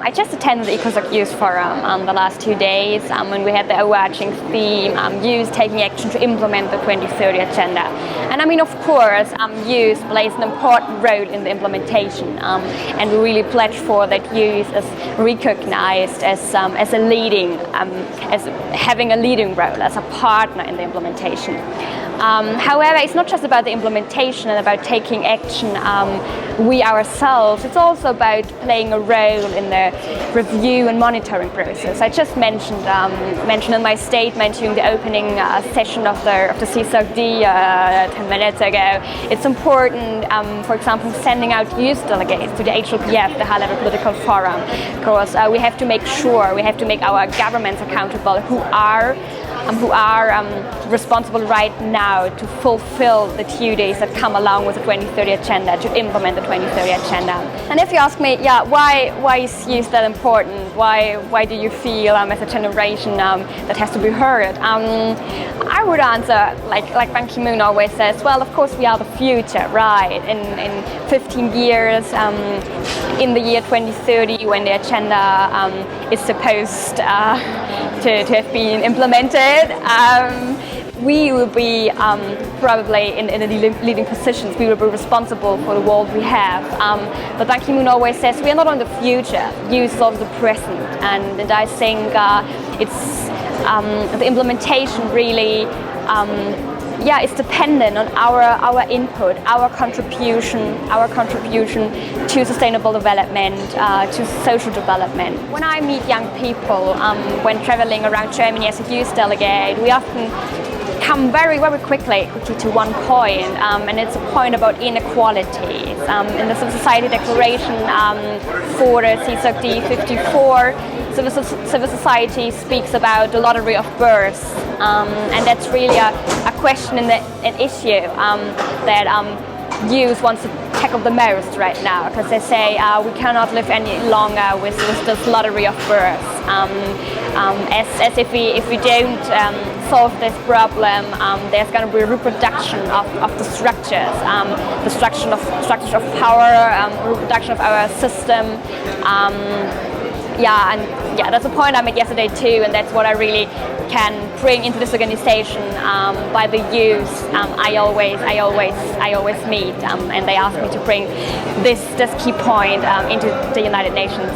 I just attended the CSocD Youth Forum the last 2 days, when we had the overarching theme, youth taking action to implement the 2030 agenda. And I mean, of course, youth plays an important role in the implementation, and we really pledge for that youth is recognized as a leading, as having a leading role, as a partner in the implementation. However, it's not just about the implementation and about taking action we ourselves, it's also about playing a role in the review and monitoring process. I just mentioned in my statement during the opening session of the CSocD 10 minutes ago, it's important, for example, sending out youth delegates to the HLPF, the high-level political forum, because we have to make sure, we have to make our governments accountable who are responsible right now to fulfill the duties that come along with the 2030 agenda, to implement the 2030 agenda. And if you ask me, yeah, why is youth that important? Why do you feel as a generation that has to be heard? I would answer, like Ban Ki-moon always says, well, of course we are the future, right? In 15 years, in the year 2030, when the agenda is supposed to have been implemented, we will be probably in the leading positions. We will be responsible for the world we have. But Ban Ki-moon always says we are not on the future, youth is of the present. And I think it's the implementation really is dependent on our input, our contribution to sustainable development, to social development. When I meet young people, when traveling around Germany as a youth delegate, we often come very quickly to one point, and it's a point about inequalities. In the Civil Society Declaration for the CSocD54, civil society speaks about the lottery of births, and that's really a question and an issue that youth wants to tackle the most right now, because they say we cannot live any longer with this lottery of births. As if we don't solve this problem, there's going to be a reproduction of the structures, structures of power, reproduction of our system. That's a point I made yesterday too, and that's what I really can bring into this organization by the youth. I always meet, and they ask me to bring this key point into the United Nations.